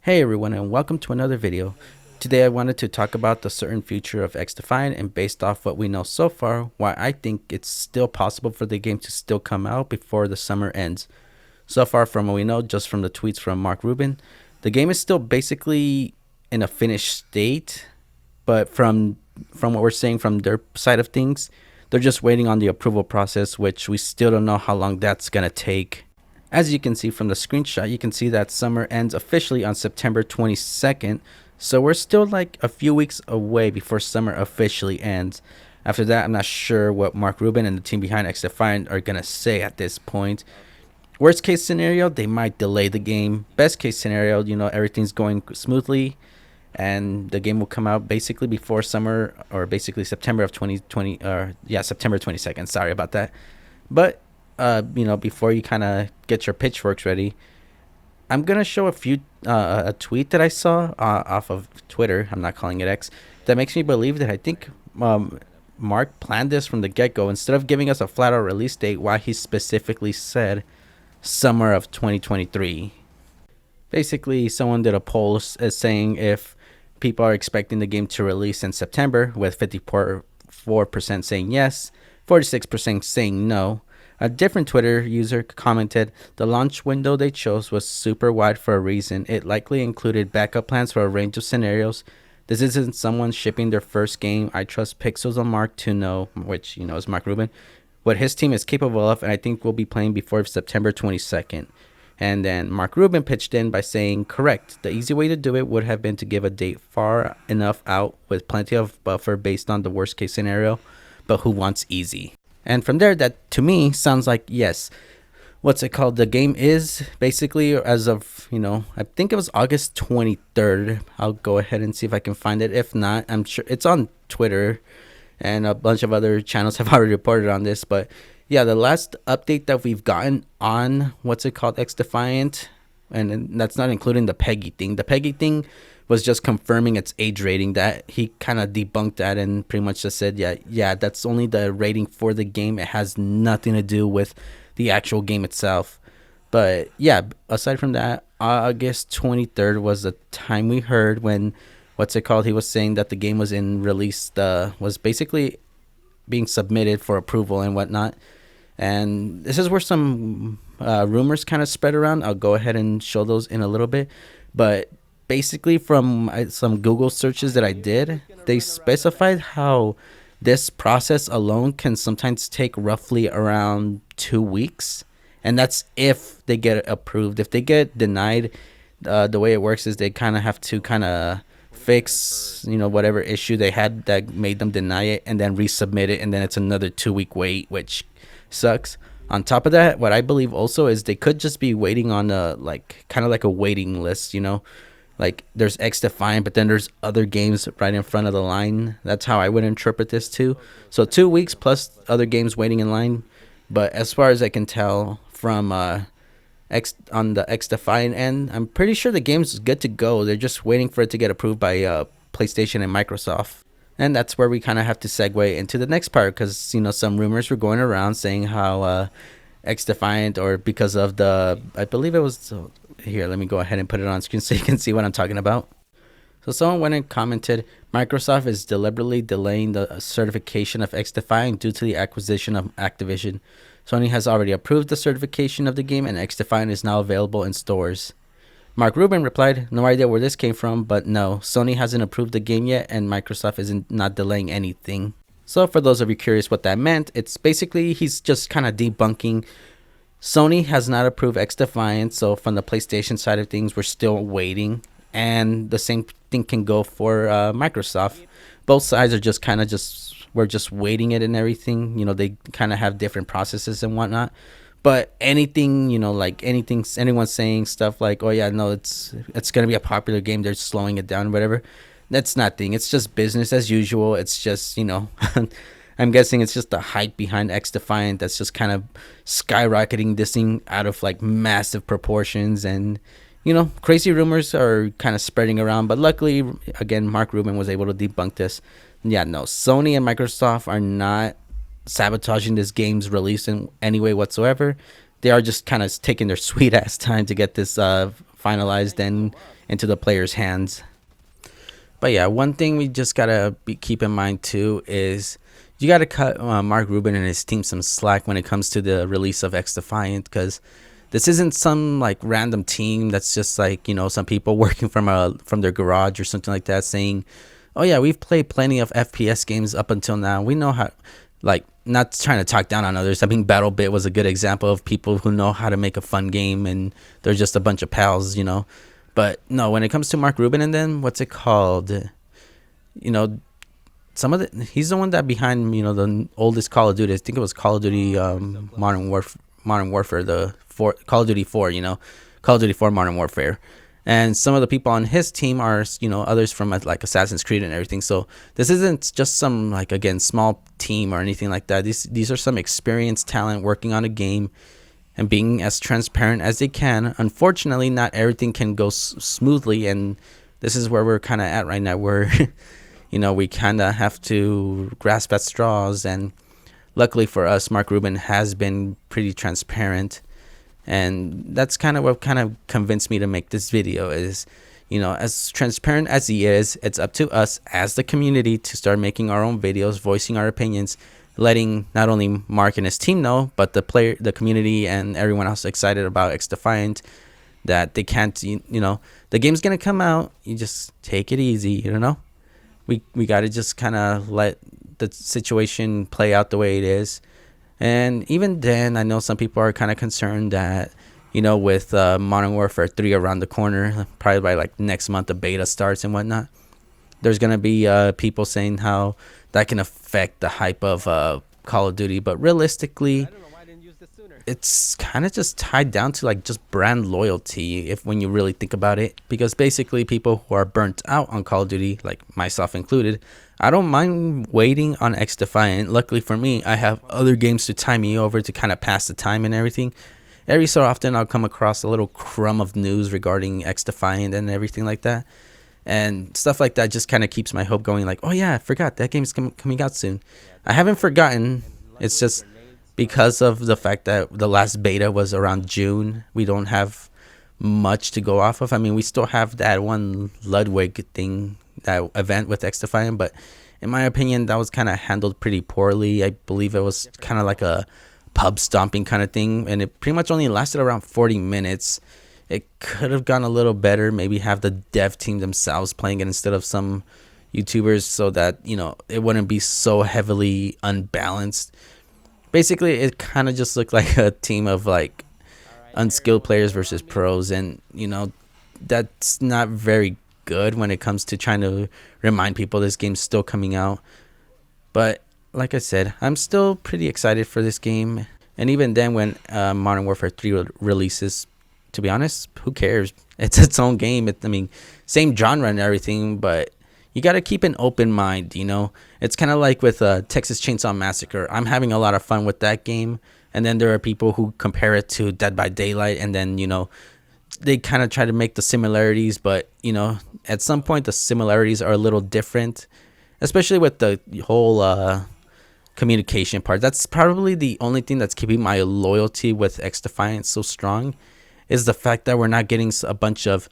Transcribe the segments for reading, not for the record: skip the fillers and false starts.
Hey everyone, and welcome to another video. Today I wanted to talk about the certain future of Xdefiant, and based off what we know so far, why I think it's still possible for the game to still come out before the summer ends. So far from what we know, just from the tweets from Mark Rubin, the game is still basically in a finished state, but from what we're seeing from their side of things, they're just waiting on the approval process, which we still don't know how long that's gonna take. As you can see from the screenshot, you can see that summer ends officially on September 22nd, so we're still like a few weeks away before summer officially ends. After that, I'm not sure what Mark Rubin and the team behind Xdefiant are gonna say at this point. Worst case scenario, they might delay the game. Best case scenario, everything's going smoothly and the game will come out basically before summer, or basically September of 2020, September 22nd. Sorry about that. But before you kind of get your pitchforks ready, I'm gonna show a tweet that I saw off of Twitter. I'm not calling it X. That makes me believe that I think Mark planned this from the get-go. Instead of giving us a flat-out release date, why he specifically said summer of 2023. Basically, someone did a poll saying if people are expecting the game to release in September, with 54% saying yes, 46% saying no. A different Twitter user commented, "The launch window they chose was super wide for a reason. It likely included backup plans for a range of scenarios. This isn't someone shipping their first game. I trust Pixels on Mark to know," which, is Mark Rubin, "what his team is capable of, and I think we'll be playing before September 22nd. And then Mark Rubin pitched in by saying, "Correct. The easy way to do it would have been to give a date far enough out with plenty of buffer based on the worst case scenario, but who wants easy?" And from there, that to me sounds like yes. What's it called? The game is basically, as of, I think it was August 23rd. I'll go ahead and see if I can find it. If not, I'm sure it's on Twitter, and a bunch of other channels have already reported on this. But yeah, the last update that we've gotten on what's it called, Xdefiant, and that's not including the Peggy thing. The Peggy thing was just confirming its age rating. That he kind of debunked that and pretty much just said, yeah, that's only the rating for the game. It has nothing to do with the actual game itself. But yeah, aside from that, August 23rd was the time we heard when what's it called, he was saying that the game was in release, was basically being submitted for approval and whatnot. And this is where some rumors kind of spread around. I'll go ahead and show those in a little bit. But basically, from some Google searches that I did, they specified how this process alone can sometimes take roughly around 2 weeks. And that's if they get approved. If they get denied, the way it works is they kind of have to kind of fix whatever issue they had that made them deny it, and then resubmit it, and then it's another 2 week wait, which sucks. On top of that, what I believe also is they could just be waiting on a kind of like a waiting list. Like there's Xdefiant, but then there's other games right in front of the line. That's how I would interpret this too. So 2 weeks plus other games waiting in line. But as far as I can tell from on the Xdefiant end, I'm pretty sure the game's good to go. They're just waiting for it to get approved by PlayStation and Microsoft. And that's where we kind of have to segue into the next part, because some rumors were going around saying how Xdefiant, or because of I believe it was here. Let me go ahead and put it on screen so you can see what I'm talking about. So someone went and commented, "Microsoft is deliberately delaying the certification of Xdefiant due to the acquisition of Activision. Sony has already approved the certification of the game, and Xdefiant is now available in stores." Mark Rubin replied, "No idea where this came from, but no, Sony hasn't approved the game yet, and Microsoft isn't not delaying anything." So for those of you curious what that meant, it's basically he's just kind of debunking Sony has not approved Xdefiant. So from the PlayStation side of things, we're still waiting, and the same thing can go for Microsoft. Both sides are just kind of we're just waiting it and everything. They kind of have different processes and whatnot. But anything, anyone's saying stuff like, "Oh yeah, no, it's gonna be a popular game, they're slowing it down," whatever. That's nothing. It's just business as usual. It's just I'm guessing it's just the hype behind Xdefiant that's just kind of skyrocketing this thing out of massive proportions, and crazy rumors are kind of spreading around. But luckily, again, Mark Rubin was able to debunk this. Yeah, no, Sony and Microsoft are not sabotaging this game's release in any way whatsoever. They are just kind of taking their sweet ass time to get this finalized, and into the players' hands. But yeah, one thing we just gotta keep in mind too is you gotta cut Mark Rubin and his team some slack when it comes to the release of Xdefiant, because this isn't some like random team that's just like, you know, some people working from their garage or something like that saying, oh yeah, we've played plenty of FPS games up until now, we know how, like, not trying to talk down on others. I mean, BattleBit was a good example of people who know how to make a fun game and they're just a bunch of pals, you know. But no, when it comes to Mark Rubin and then what's it called, you know, he's the one that behind, you know, the oldest Call of Duty. I think it was Call of Duty Modern Warfare, Call of Duty 4, you know, Call of Duty 4 Modern Warfare. And some of the people on his team are, you know, others from like Assassin's Creed and everything. So this isn't just some, like, again, small team or anything like that. These are some experienced talent working on a game and being as transparent as they can. Unfortunately, not everything can go smoothly, and this is where we're kind of at right now, where you know, we kind of have to grasp at straws. And luckily for us, Mark Rubin has been pretty transparent, and that's kind of what kind of convinced me to make this video. Is, you know, as transparent as he is, it's up to us as the community to start making our own videos, voicing our opinions, letting not only Mark and his team know, but the community and everyone else excited about Xdefiant, that they can't, you know, the game's gonna come out, you just take it easy, you know. We got to just kind of let the situation play out the way it is. And even then, I know some people are kind of concerned that, you know, with Modern Warfare 3 around the corner, probably by like next month the beta starts and whatnot, there's going to be people saying how that can affect the hype of Call of Duty. But realistically, it's kind of just tied down to like just brand loyalty, if when you really think about it. Because basically people who are burnt out on Call of Duty, like myself included, I don't mind waiting on Xdefiant. Luckily for me, I have other games to tie me over to kind of pass the time and everything. Every so often I'll come across a little crumb of news regarding Xdefiant and everything like that, and stuff like that just kind of keeps my hope going, like, oh yeah, I forgot that game's coming out soon. I haven't forgotten, it's just because of the fact that the last beta was around June, we don't have much to go off of. I mean, we still have that one Ludwig thing, that event with Xdefiant, but in my opinion, that was kind of handled pretty poorly. I believe it was kind of like a pub stomping kind of thing, and it pretty much only lasted around 40 minutes. It could have gone a little better, maybe have the dev team themselves playing it instead of some YouTubers, so that, you know, it wouldn't be so heavily unbalanced. Basically, it kind of just looked like a team of like unskilled players versus pros, and, you know, that's not very good when it comes to trying to remind people this game's still coming out. But like I said, I'm still pretty excited for this game, and even then, when Modern Warfare 3 releases, to be honest, who cares? It's its own game. I mean, same genre and everything, but you got to keep an open mind, you know. It's kind of like with Texas Chainsaw Massacre. I'm having a lot of fun with that game, and then there are people who compare it to Dead by Daylight, and then, you know, they kind of try to make the similarities, but, you know, at some point the similarities are a little different, especially with the whole communication part. That's probably the only thing that's keeping my loyalty with Xdefiant so strong, is the fact that we're not getting a bunch of,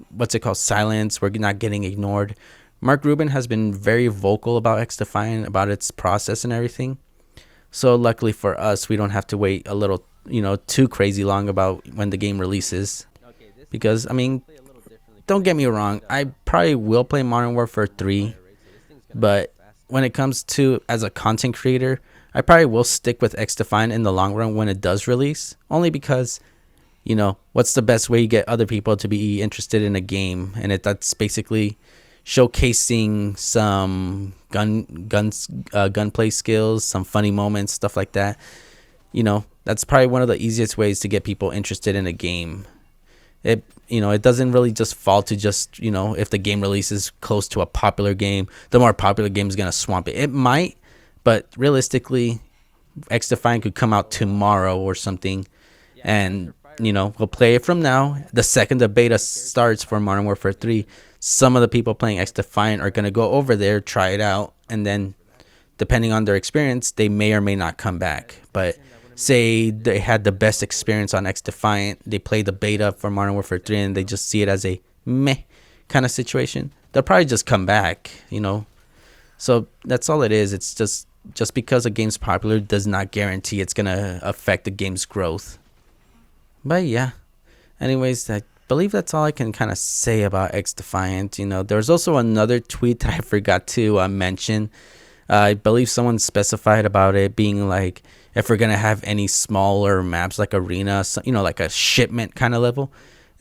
what's it called, silence. We're not getting ignored. Mark Rubin has been very vocal about Xdefiant, about its process and everything. So luckily for us, we don't have to wait a little, you know, too crazy long about when the game releases. Because, I mean, don't get me wrong, I probably will play Modern Warfare 3, but when it comes to as a content creator, I probably will stick with Xdefiant in the long run when it does release, only because, you know, what's the best way to get other people to be interested in a game? And that's basically showcasing some gunplay skills, some funny moments, stuff like that. You know, that's probably one of the easiest ways to get people interested in a game. It, you know, it doesn't really just fall to just, you know, if the game releases close to a popular game, the more popular game is going to swamp it. It might, but realistically, Xdefiant could come out tomorrow or something, and, you know, we'll play it from now. The second the beta starts for Modern Warfare 3, some of the people playing Xdefiant are going to go over there, try it out, and then depending on their experience, they may or may not come back. But say they had the best experience on Xdefiant, they play the beta for Modern Warfare 3, and they just see it as a meh kind of situation, they'll probably just come back, you know. So that's all it is. It's just because a game's popular does not guarantee it's gonna affect the game's growth. But yeah, anyways, I believe that's all I can kind of say about Xdefiant. You know, there's also another tweet that I forgot to mention. I believe someone specified about it being like, if we're gonna have any smaller maps like arena, you know, like a shipment kind of level.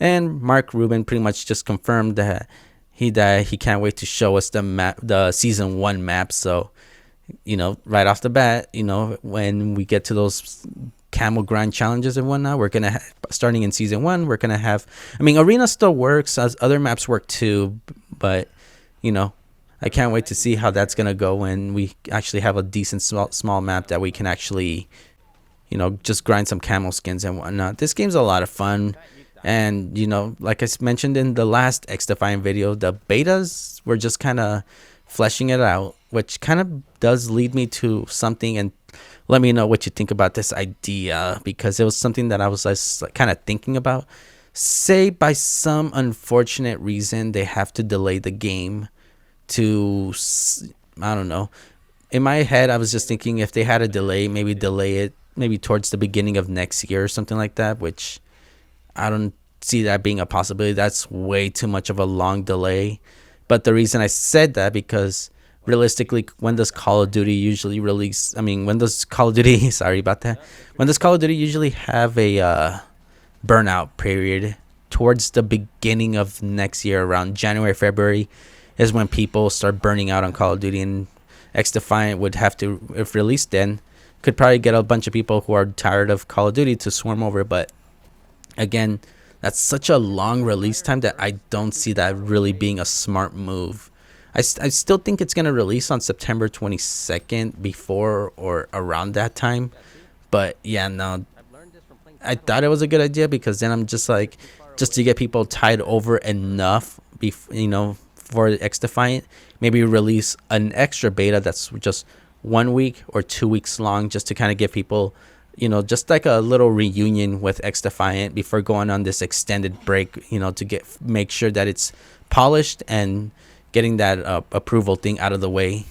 And Mark Rubin pretty much just confirmed that he can't wait to show us the season 1 map. So, you know, right off the bat, you know, when we get to those camel grind challenges and whatnot, we're gonna starting in season 1, we're gonna have, I mean, arena still works as other maps work too, but you know, I can't wait to see how that's gonna go when we actually have a decent small map that we can actually, you know, just grind some camel skins and whatnot. This game's a lot of fun. And, you know, like I mentioned in the last Xdefiant video, the betas were just kind of fleshing it out, which kind of does lead me to something. And let me know what you think about this idea, because it was something that I was just kind of thinking about. Say by some unfortunate reason they have to delay the game to, I don't know. In my head, I was just thinking if they had a delay, maybe delay it maybe towards the beginning of next year or something like that, which I don't see that being a possibility. That's way too much of a long delay. But the reason I said that, because realistically, when does Call of Duty usually release? I mean, when does Call of Duty, sorry about that. When does Call of Duty usually have a burnout period? Towards the beginning of next year, around January, February, is when people start burning out on Call of Duty. And Xdefiant would have to, if released then, could probably get a bunch of people who are tired of Call of Duty to swarm over. But again, that's such a long release time that I don't see that really being a smart move. I still think it's going to release on September 22nd, before or around that time. But yeah, no, I thought it was a good idea, because then I'm just like, just to get people tied over enough, you know, for Xdefiant, maybe release an extra beta that's just 1 week or 2 weeks long, just to kind of give people, you know, just like a little reunion with Xdefiant before going on this extended break, you know, to make sure that it's polished and getting that approval thing out of the way.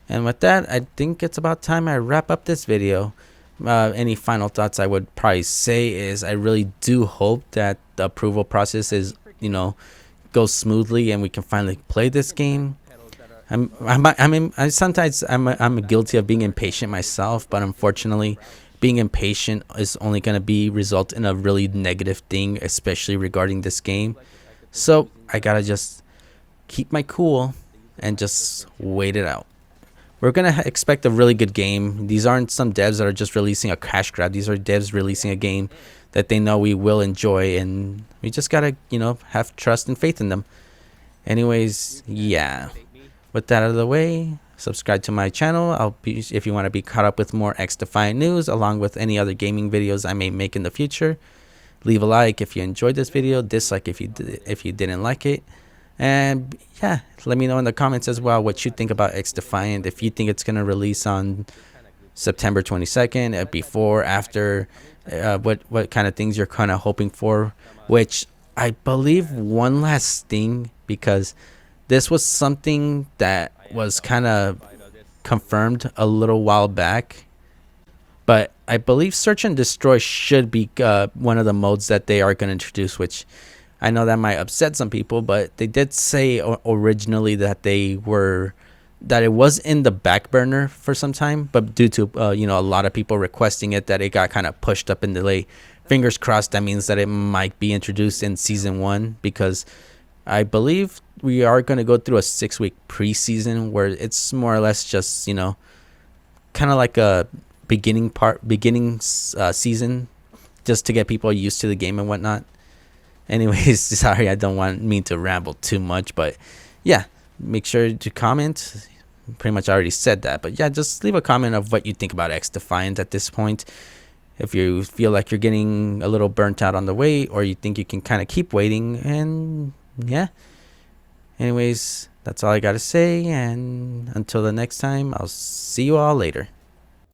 And with that, I think it's about time I wrap up this video. Any final thoughts I would probably say is I really do hope that the approval process is, you know, goes smoothly and we can finally play this game. Sometimes I'm guilty of being impatient myself, but unfortunately, being impatient is only going to result in a really negative thing, especially regarding this game. So I gotta just keep my cool and just wait it out. We're going to expect a really good game. These aren't some devs that are just releasing a cash grab. These are devs releasing a game that they know we will enjoy, and we just gotta, you know, have trust and faith in them. Anyways, yeah. With that out of the way, subscribe to my channel. If you want to be caught up with more Xdefiant news, along with any other gaming videos I may make in the future. Leave a like if you enjoyed this video, dislike if you didn't like it. And yeah, let me know in the comments as well what you think about Xdefiant. If you think it's going to release on September 22nd, before, after, what kind of things you're kind of hoping for. Which I believe, one last thing, because this was something that was kind of confirmed a little while back, but I believe Search and Destroy should be one of the modes that they are going to introduce, which I know that might upset some people, but they did say originally that it was in the back burner for some time, but due to you know, a lot of people requesting it, that it got kind of pushed up and delayed. Fingers crossed that means that it might be introduced in season 1, because I believe we are going to go through a 6-week preseason where it's more or less just, you know, kind of like a beginning season, just to get people used to the game and whatnot. Anyways, sorry, I don't mean to ramble too much, but yeah, make sure to comment. Pretty much I already said that, but yeah, just leave a comment of what you think about Xdefiant at this point. If you feel like you're getting a little burnt out on the wait, or you think you can kind of keep waiting, and yeah. Anyways, that's all I gotta say, and until the next time, I'll see you all later.